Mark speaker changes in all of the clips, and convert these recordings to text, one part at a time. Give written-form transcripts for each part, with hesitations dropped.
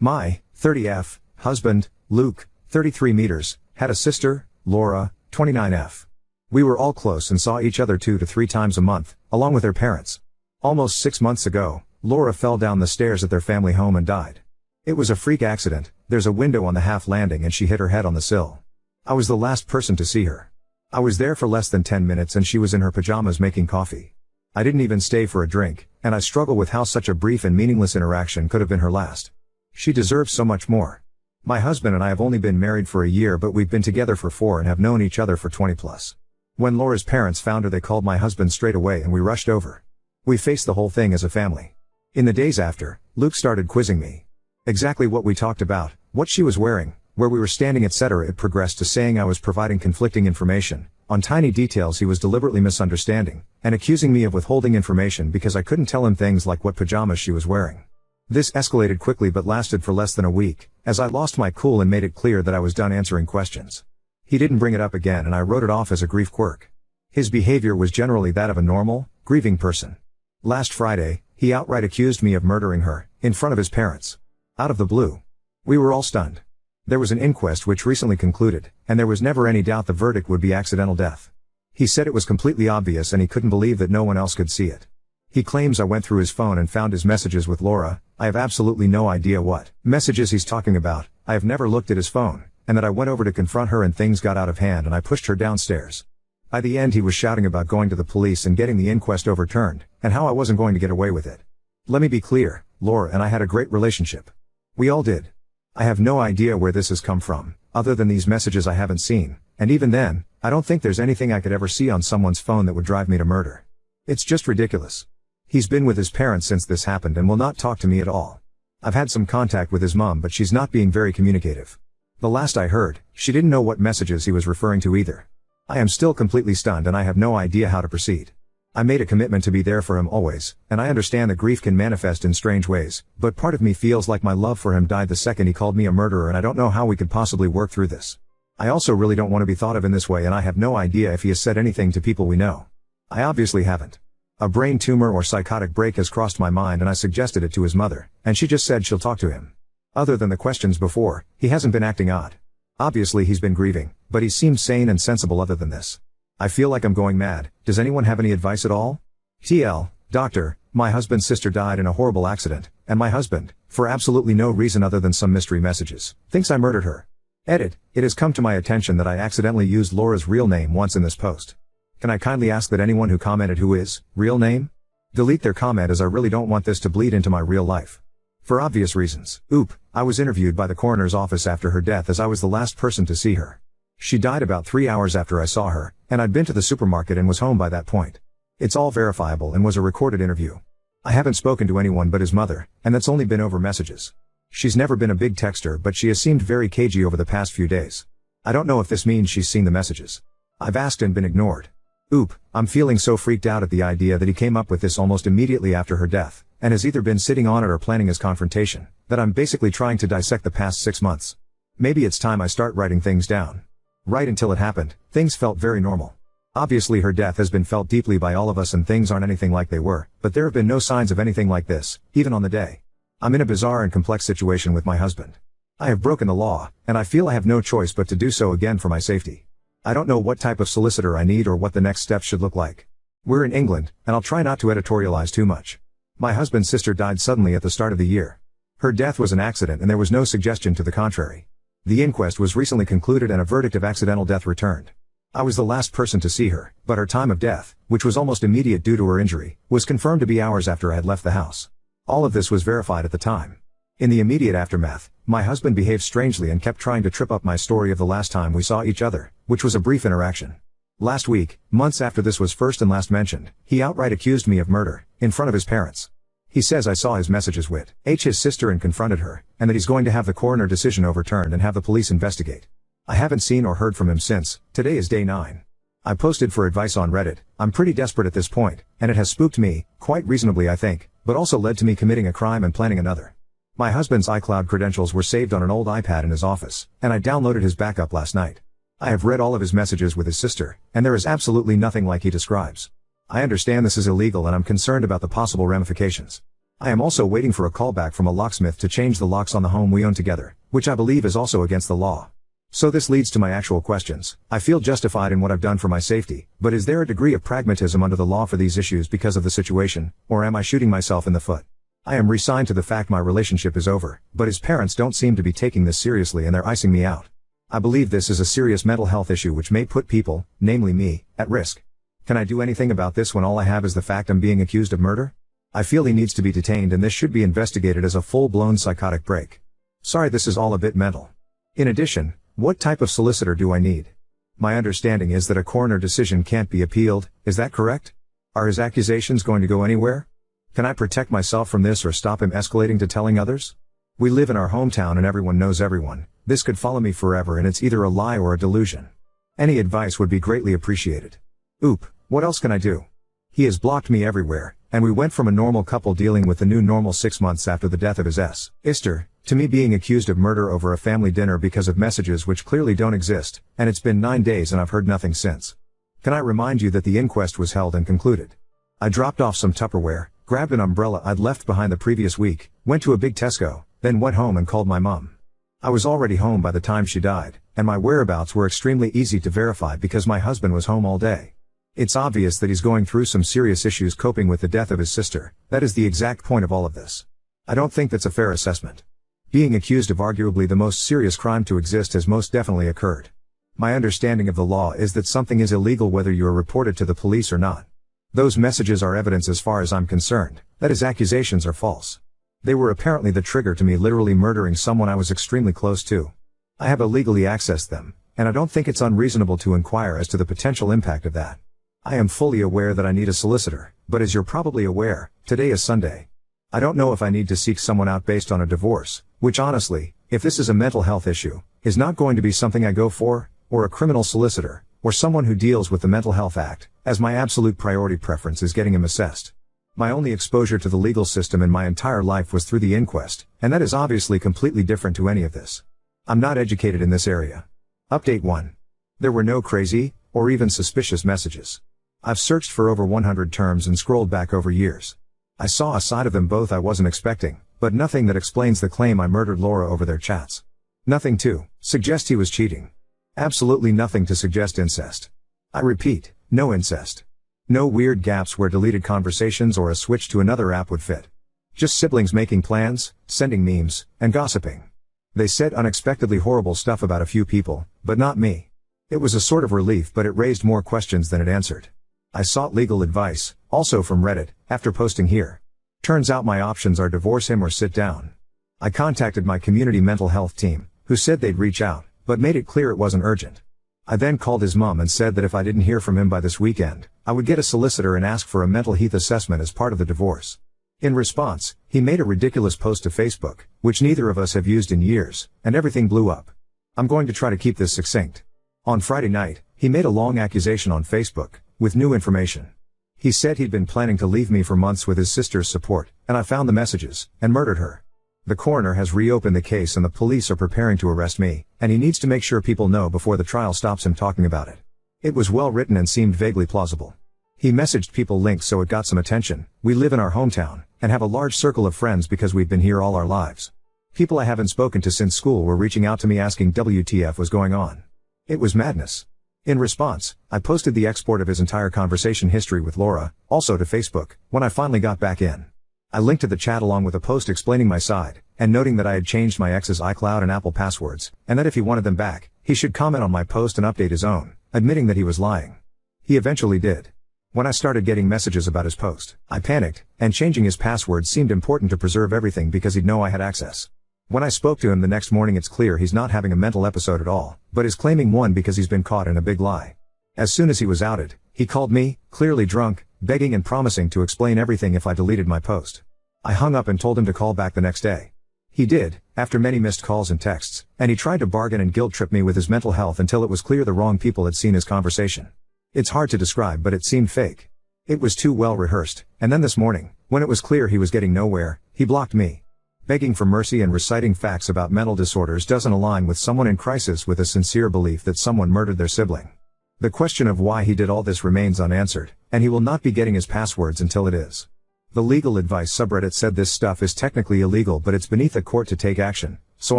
Speaker 1: My 30F husband, Luke, 33 meters, had a sister, Laura, 29F. We were all close and saw each other 2 to 3 times a month, along with their parents. Almost 6 months ago, Laura fell down the stairs at their family home and died. It was a freak accident. There's a window on the half landing and she hit her head on the sill. I was the last person to see her. I was there for less than 10 minutes and she was in her pajamas making coffee. I didn't even stay for a drink, and I struggle with how such a brief and meaningless interaction could have been her last. She deserves so much more. My husband and I have only been married for a year, but we've been together for 4 and have known each other for 20 plus. When Laura's parents found her, they called my husband straight away and we rushed over. We faced the whole thing as a family. In the days after, Luke started quizzing me. Exactly what we talked about, what she was wearing, where we were standing, etc. It progressed to saying I was providing conflicting information. On tiny details he was deliberately misunderstanding, and accusing me of withholding information because I couldn't tell him things like what pajamas she was wearing. This escalated quickly but lasted for less than a week, as I lost my cool and made it clear that I was done answering questions. He didn't bring it up again and I wrote it off as a grief quirk. His behavior was generally that of a normal, grieving person. Last Friday, he outright accused me of murdering her, in front of his parents. Out of the blue. We were all stunned. There was an inquest which recently concluded, and there was never any doubt the verdict would be accidental death. He said it was completely obvious and he couldn't believe that no one else could see it. He claims I went through his phone and found his messages with Laura. I have absolutely no idea what messages he's talking about. I have never looked at his phone, and that I went over to confront her and things got out of hand and I pushed her downstairs. By the end he was shouting about going to the police and getting the inquest overturned, and how I wasn't going to get away with it. Let me be clear, Laura and I had a great relationship. We all did. I have no idea where this has come from, other than these messages I haven't seen, and even then, I don't think there's anything I could ever see on someone's phone that would drive me to murder. It's just ridiculous. He's been with his parents since this happened and will not talk to me at all. I've had some contact with his mom, but she's not being very communicative. The last I heard, she didn't know what messages he was referring to either. I am still completely stunned and I have no idea how to proceed. I made a commitment to be there for him always, and I understand that grief can manifest in strange ways, but part of me feels like my love for him died the second he called me a murderer, and I don't know how we could possibly work through this. I also really don't want to be thought of in this way, and I have no idea if he has said anything to people we know. I obviously haven't. A brain tumor or psychotic break has crossed my mind and I suggested it to his mother, and she just said she'll talk to him. Other than the questions before, he hasn't been acting odd. Obviously he's been grieving, but he seemed sane and sensible other than this. I feel like I'm going mad. Does anyone have any advice at all? TL, doctor, my husband's sister died in a horrible accident, and my husband, for absolutely no reason other than some mystery messages, thinks I murdered her. Edit, it has come to my attention that I accidentally used Laura's real name once in this post. Can I kindly ask that anyone who commented who is, real name? Delete their comment, as I really don't want this to bleed into my real life. For obvious reasons. Oop, I was interviewed by the coroner's office after her death as I was the last person to see her. She died about 3 hours after I saw her, and I'd been to the supermarket and was home by that point. It's all verifiable and was a recorded interview. I haven't spoken to anyone but his mother, and that's only been over messages. She's never been a big texter, but she has seemed very cagey over the past few days. I don't know if this means she's seen the messages. I've asked and been ignored. Oop, I'm feeling so freaked out at the idea that he came up with this almost immediately after her death, and has either been sitting on it or planning his confrontation, that I'm basically trying to dissect the past 6 months. Maybe it's time I start writing things down. Right until it happened, things felt very normal. Obviously her death has been felt deeply by all of us and things aren't anything like they were, but there have been no signs of anything like this, even on the day. I'm in a bizarre and complex situation with my husband. I have broken the law, and I feel I have no choice but to do so again for my safety. I don't know what type of solicitor I need or what the next steps should look like. We're in England, and I'll try not to editorialize too much. My husband's sister died suddenly at the start of the year. Her death was an accident and there was no suggestion to the contrary. The inquest was recently concluded and a verdict of accidental death returned. I was the last person to see her, but her time of death, which was almost immediate due to her injury, was confirmed to be hours after I had left the house. All of this was verified at the time. In the immediate aftermath, my husband behaved strangely and kept trying to trip up my story of the last time we saw each other, which was a brief interaction. Last week, months after this was first and last mentioned, he outright accused me of murder, in front of his parents. He says I saw his messages with his sister and confronted her, and that he's going to have the coroner decision overturned and have the police investigate. I haven't seen or heard from him since. Today is day 9. I posted for advice on Reddit. I'm pretty desperate at this point, and it has spooked me, quite reasonably I think, but also led to me committing a crime and planning another. My husband's iCloud credentials were saved on an old iPad in his office, and I downloaded his backup last night. I have read all of his messages with his sister, and there is absolutely nothing like he describes. I understand this is illegal and I'm concerned about the possible ramifications. I am also waiting for a callback from a locksmith to change the locks on the home we own together, which I believe is also against the law. So this leads to my actual questions. I feel justified in what I've done for my safety, but is there a degree of pragmatism under the law for these issues because of the situation, or am I shooting myself in the foot? I am resigned to the fact my relationship is over, but his parents don't seem to be taking this seriously and they're icing me out. I believe this is a serious mental health issue which may put people, namely me, at risk. Can I do anything about this when all I have is the fact I'm being accused of murder? I feel he needs to be detained and this should be investigated as a full-blown psychotic break. Sorry, this is all a bit mental. In addition, what type of solicitor do I need? My understanding is that a coroner decision can't be appealed, is that correct? Are his accusations going to go anywhere? Can I protect myself from this or stop him escalating to telling others? We live in our hometown and everyone knows everyone. This could follow me forever and it's either a lie or a delusion. Any advice would be greatly appreciated. Oop, what else can I do? He has blocked me everywhere, and we went from a normal couple dealing with the new normal 6 months after the death of his sister, to me being accused of murder over a family dinner because of messages which clearly don't exist, and it's been 9 days and I've heard nothing since. Can I remind you that the inquest was held and concluded? I dropped off some Tupperware, grabbed an umbrella I'd left behind the previous week, went to a big Tesco, then went home and called my mum. I was already home by the time she died, and my whereabouts were extremely easy to verify because my husband was home all day. It's obvious that he's going through some serious issues coping with the death of his sister. That is the exact point of all of this. I don't think that's a fair assessment. Being accused of arguably the most serious crime to exist has most definitely occurred. My understanding of the law is that something is illegal whether you are reported to the police or not. Those messages are evidence as far as I'm concerned, that his accusations are false. They were apparently the trigger to me literally murdering someone I was extremely close to. I have illegally accessed them, and I don't think it's unreasonable to inquire as to the potential impact of that. I am fully aware that I need a solicitor, but as you're probably aware, today is Sunday. I don't know if I need to seek someone out based on a divorce, which honestly, if this is a mental health issue, is not going to be something I go for, or a criminal solicitor, or someone who deals with the Mental Health Act, as my absolute priority preference is getting him assessed. My only exposure to the legal system in my entire life was through the inquest, and that is obviously completely different to any of this. I'm not educated in this area. Update 1. There were no crazy, or even suspicious messages. I've searched for over 100 terms and scrolled back over years. I saw a side of them both I wasn't expecting, but nothing that explains the claim I murdered Laura over their chats. Nothing to suggest he was cheating. Absolutely nothing to suggest incest. I repeat, no incest. No weird gaps where deleted conversations or a switch to another app would fit. Just siblings making plans, sending memes, and gossiping. They said unexpectedly horrible stuff about a few people, but not me. It was a sort of relief, but it raised more questions than it answered. I sought legal advice, also from Reddit, after posting here. Turns out my options are divorce him or sit down. I contacted my community mental health team, who said they'd reach out, but made it clear it wasn't urgent. I then called his mum and said that if I didn't hear from him by this weekend, I would get a solicitor and ask for a mental health assessment as part of the divorce. In response, he made a ridiculous post to Facebook, which neither of us have used in years, and everything blew up. I'm going to try to keep this succinct. On Friday night, he made a long accusation on Facebook, with new information. He said he'd been planning to leave me for months with his sister's support, and I found the messages, and murdered her. The coroner has reopened the case and the police are preparing to arrest me, and he needs to make sure people know before the trial stops him talking about it. It was well written and seemed vaguely plausible. He messaged people links so it got some attention. We live in our hometown, and have a large circle of friends because we've been here all our lives. People I haven't spoken to since school were reaching out to me asking WTF was going on. It was madness. In response, I posted the export of his entire conversation history with Laura, also to Facebook, when I finally got back in. I linked to the chat along with a post explaining my side, and noting that I had changed my ex's iCloud and Apple passwords, and that if he wanted them back, he should comment on my post and update his own, admitting that he was lying. He eventually did. When I started getting messages about his post, I panicked, and changing his password seemed important to preserve everything because he'd know I had access. When I spoke to him the next morning, it's clear he's not having a mental episode at all, but is claiming one because he's been caught in a big lie. As soon as he was outed, he called me, clearly drunk, begging and promising to explain everything if I deleted my post. I hung up and told him to call back the next day. He did, after many missed calls and texts, and he tried to bargain and guilt-trip me with his mental health until it was clear the wrong people had seen his conversation. It's hard to describe, but it seemed fake. It was too well rehearsed, and then this morning, when it was clear he was getting nowhere, he blocked me. Begging for mercy and reciting facts about mental disorders doesn't align with someone in crisis with a sincere belief that someone murdered their sibling. The question of why he did all this remains unanswered, and he will not be getting his passwords until it is. The legal advice subreddit said this stuff is technically illegal, but it's beneath a court to take action, so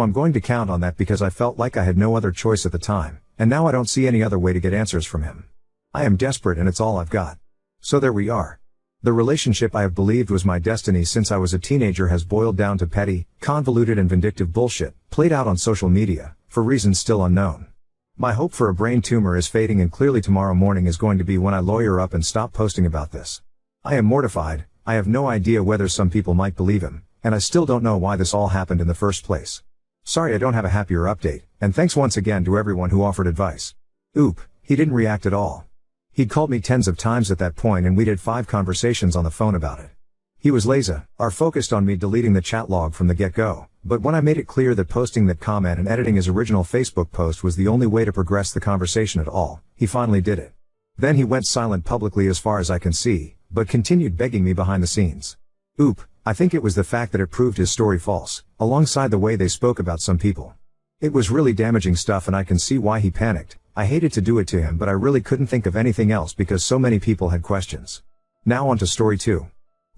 Speaker 1: I'm going to count on that because I felt like I had no other choice at the time, and now I don't see any other way to get answers from him. I am desperate and it's all I've got. So there we are. The relationship I have believed was my destiny since I was a teenager has boiled down to petty, convoluted and vindictive bullshit, played out on social media, for reasons still unknown. My hope for a brain tumor is fading, and clearly tomorrow morning is going to be when I lawyer up and stop posting about this. I am mortified, I have no idea whether some people might believe him, and I still don't know why this all happened in the first place. Sorry I don't have a happier update, and thanks once again to everyone who offered advice. Oop, he didn't react at all. He'd called me tens of times at that point and we did 5 conversations on the phone about it. He was lazy, or focused on me deleting the chat log from the get-go, but when I made it clear that posting that comment and editing his original Facebook post was the only way to progress the conversation at all, he finally did it. Then he went silent publicly as far as I can see, but continued begging me behind the scenes. Oop, I think it was the fact that it proved his story false, alongside the way they spoke about some people. It was really damaging stuff and I can see why he panicked. I hated to do it to him, but I really couldn't think of anything else because so many people had questions. Now on to story 2.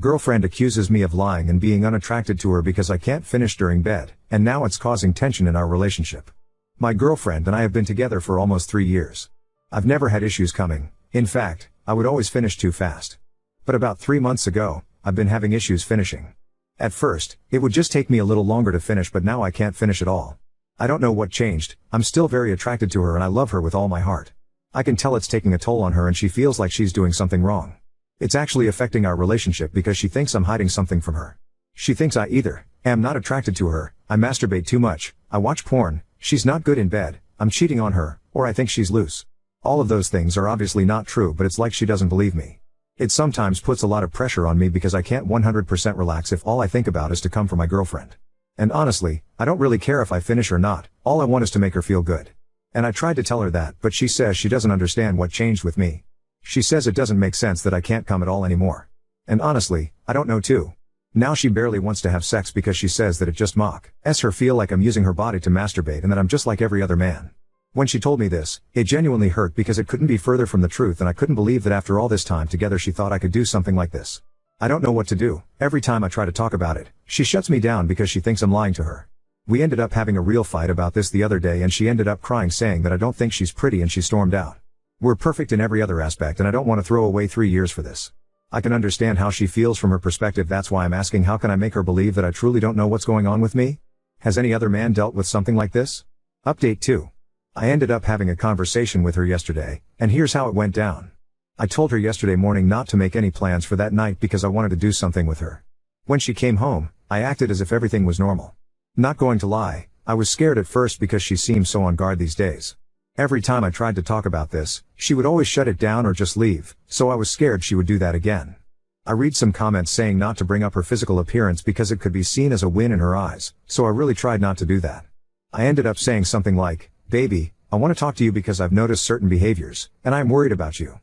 Speaker 1: Girlfriend accuses me of lying and being unattracted to her because I can't finish during bed, and now it's causing tension in our relationship. My girlfriend and I have been together for almost 3 years. I've never had issues coming. In fact, I would always finish too fast. But about 3 months ago, I've been having issues finishing. At first, it would just take me a little longer to finish, but now I can't finish at all. I don't know what changed. I'm still very attracted to her and I love her with all my heart. I can tell it's taking a toll on her and she feels like she's doing something wrong. It's actually affecting our relationship because she thinks I'm hiding something from her. She thinks I either am not attracted to her, I masturbate too much, I watch porn, she's not good in bed, I'm cheating on her, or I think she's loose. All of those things are obviously not true, but it's like she doesn't believe me. It sometimes puts a lot of pressure on me because I can't 100% relax if all I think about is to come from my girlfriend. And honestly, I don't really care if I finish or not, all I want is to make her feel good. And I tried to tell her that, but she says she doesn't understand what changed with me. She says it doesn't make sense that I can't come at all anymore. And honestly, I don't know too. Now she barely wants to have sex because she says that it just makes her feel like I'm using her body to masturbate and that I'm just like every other man. When she told me this, it genuinely hurt because it couldn't be further from the truth, and I couldn't believe that after all this time together she thought I could do something like this. I don't know what to do. Every time I try to talk about it, she shuts me down because she thinks I'm lying to her. We ended up having a real fight about this the other day and she ended up crying saying that I don't think she's pretty and she stormed out. We're perfect in every other aspect and I don't want to throw away 3 years for this. I can understand how she feels from her perspective, that's why I'm asking, how can I make her believe that I truly don't know what's going on with me? Has any other man dealt with something like this? Update 2. I ended up having a conversation with her yesterday, and here's how it went down. I told her yesterday morning not to make any plans for that night because I wanted to do something with her. When she came home, I acted as if everything was normal. Not going to lie, I was scared at first because she seems so on guard these days. Every time I tried to talk about this, she would always shut it down or just leave, so I was scared she would do that again. I read some comments saying not to bring up her physical appearance because it could be seen as a win in her eyes, so I really tried not to do that. I ended up saying something like, "Baby, I want to talk to you because I've noticed certain behaviors, and I'm worried about you.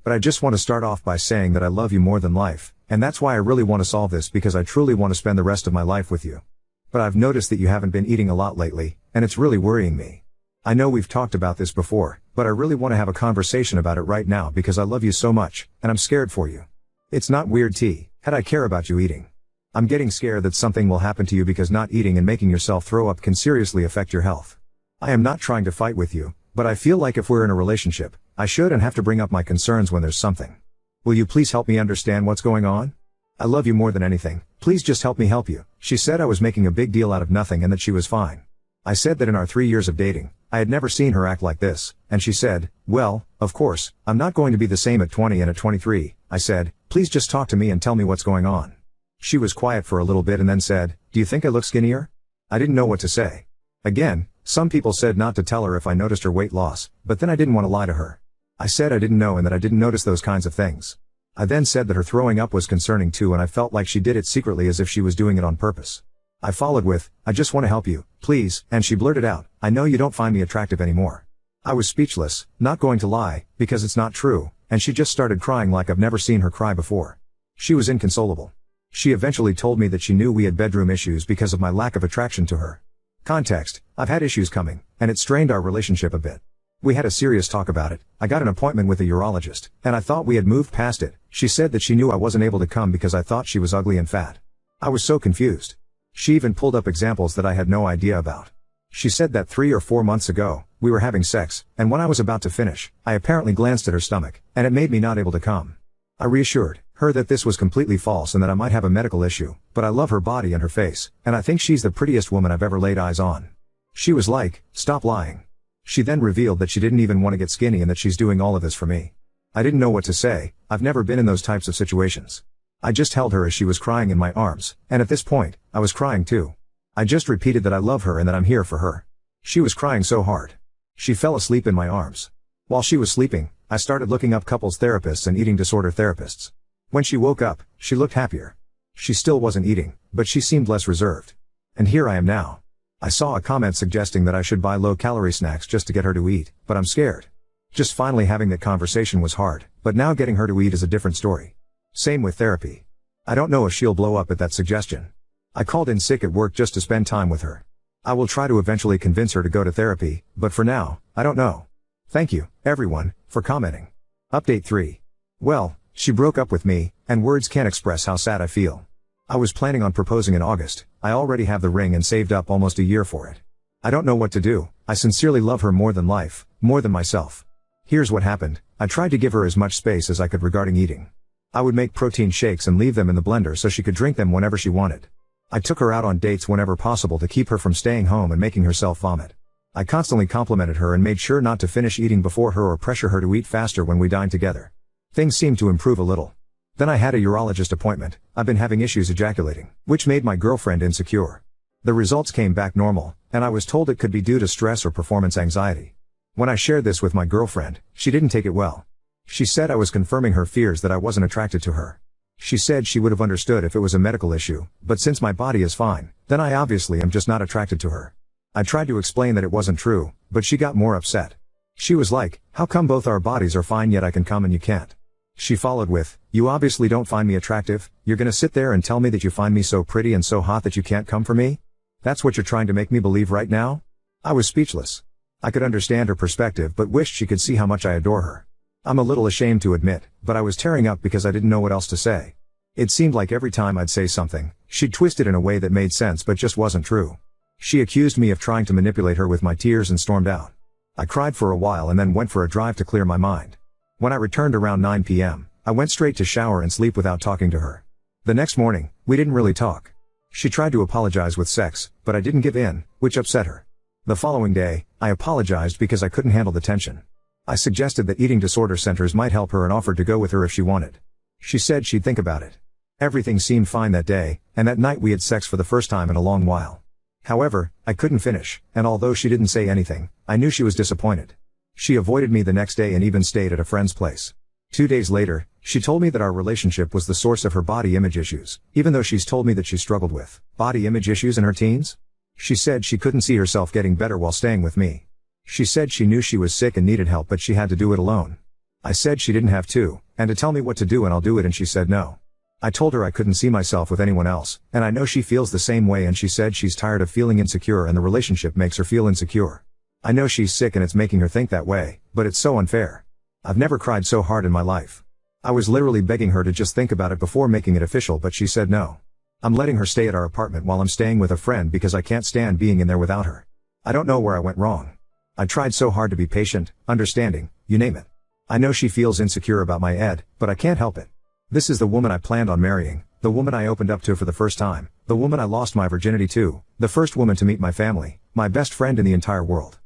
Speaker 1: But I just want to start off by saying that I love you more than life, and that's why I really want to solve this because I truly want to spend the rest of my life with you. But I've noticed that you haven't been eating a lot lately, and it's really worrying me. I know we've talked about this before, but I really want to have a conversation about it right now because I love you so much, and I'm scared for you. It's not weird, T, had I care about you eating. I'm getting scared that something will happen to you because not eating and making yourself throw up can seriously affect your health. I am not trying to fight with you, but I feel like if we're in a relationship, I should and have to bring up my concerns when there's something. Will you please help me understand what's going on? I love you more than anything, please just help me help you." She said I was making a big deal out of nothing and that she was fine. I said that in our 3 years of dating, I had never seen her act like this, and she said, "Well, of course, I'm not going to be the same at 20 and at 23, I said, "Please just talk to me and tell me what's going on." She was quiet for a little bit and then said, "Do you think I look skinnier?" I didn't know what to say. Again, some people said not to tell her if I noticed her weight loss, but then I didn't want to lie to her. I said I didn't know and that I didn't notice those kinds of things. I then said that her throwing up was concerning too, and I felt like she did it secretly as if she was doing it on purpose. I followed with, "I just want to help you, please," and she blurted out, "I know you don't find me attractive anymore." I was speechless, not going to lie, because it's not true, and she just started crying like I've never seen her cry before. She was inconsolable. She eventually told me that she knew we had bedroom issues because of my lack of attraction to her. Context: I've had issues coming, and it strained our relationship a bit. We had a serious talk about it. I got an appointment with a urologist, and I thought we had moved past it. She said that she knew I wasn't able to come because I thought she was ugly and fat. I was so confused. She even pulled up examples that I had no idea about. She said that 3 or 4 months ago, we were having sex, and when I was about to finish, I apparently glanced at her stomach, and it made me not able to come. I reassured her that this was completely false and that I might have a medical issue, but I love her body and her face, and I think she's the prettiest woman I've ever laid eyes on. She was like, "Stop lying." She then revealed that she didn't even want to get skinny and that she's doing all of this for me. I didn't know what to say. I've never been in those types of situations. I just held her as she was crying in my arms, and at this point, I was crying too. I just repeated that I love her and that I'm here for her. She was crying so hard. She fell asleep in my arms. While she was sleeping, I started looking up couples therapists and eating disorder therapists. When she woke up, she looked happier. She still wasn't eating, but she seemed less reserved. And here I am now. I saw a comment suggesting that I should buy low-calorie snacks just to get her to eat, but I'm scared. Just finally having that conversation was hard, but now getting her to eat is a different story. Same with therapy. I don't know if she'll blow up at that suggestion. I called in sick at work just to spend time with her. I will try to eventually convince her to go to therapy, but for now, I don't know. Thank you, everyone, for commenting. Update 3. Well, she broke up with me, and words can't express how sad I feel. I was planning on proposing in August. I already have the ring and saved up almost a year for it. I don't know what to do. I sincerely love her more than life, more than myself. Here's what happened. I tried to give her as much space as I could regarding eating. I would make protein shakes and leave them in the blender so she could drink them whenever she wanted. I took her out on dates whenever possible to keep her from staying home and making herself vomit. I constantly complimented her and made sure not to finish eating before her or pressure her to eat faster when we dined together. Things seemed to improve a little. Then I had a urologist appointment. I've been having issues ejaculating, which made my girlfriend insecure. The results came back normal, and I was told it could be due to stress or performance anxiety. When I shared this with my girlfriend, she didn't take it well. She said I was confirming her fears that I wasn't attracted to her. She said she would have understood if it was a medical issue, but since my body is fine, then I obviously am just not attracted to her. I tried to explain that it wasn't true, but she got more upset. She was like, "How come both our bodies are fine yet I can come and you can't?" She followed with, "You obviously don't find me attractive. You're gonna sit there and tell me that you find me so pretty and so hot that you can't come for me? That's what you're trying to make me believe right now?" I was speechless. I could understand her perspective but wished she could see how much I adore her. I'm a little ashamed to admit, but I was tearing up because I didn't know what else to say. It seemed like every time I'd say something, she'd twist it in a way that made sense but just wasn't true. She accused me of trying to manipulate her with my tears and stormed out. I cried for a while and then went for a drive to clear my mind. When I returned around 9 p.m., I went straight to shower and sleep without talking to her. The next morning, we didn't really talk. She tried to apologize with sex, but I didn't give in, which upset her. The following day, I apologized because I couldn't handle the tension. I suggested that eating disorder centers might help her and offered to go with her if she wanted. She said she'd think about it. Everything seemed fine that day, and that night we had sex for the first time in a long while. However, I couldn't finish, and although she didn't say anything, I knew she was disappointed. She avoided me the next day and even stayed at a friend's place. 2 days later, she told me that our relationship was the source of her body image issues, even though she's told me that she struggled with body image issues in her teens. She said she couldn't see herself getting better while staying with me. She said she knew she was sick and needed help but she had to do it alone. I said she didn't have to, and to tell me what to do and I'll do it, and she said no. I told her I couldn't see myself with anyone else, and I know she feels the same way, and she said she's tired of feeling insecure and the relationship makes her feel insecure. I know she's sick and it's making her think that way, but it's so unfair. I've never cried so hard in my life. I was literally begging her to just think about it before making it official, but she said no. I'm letting her stay at our apartment while I'm staying with a friend because I can't stand being in there without her. I don't know where I went wrong. I tried so hard to be patient, understanding, you name it. I know she feels insecure about my ed, but I can't help it. This is the woman I planned on marrying, the woman I opened up to for the first time, the woman I lost my virginity to, the first woman to meet my family, my best friend in the entire world.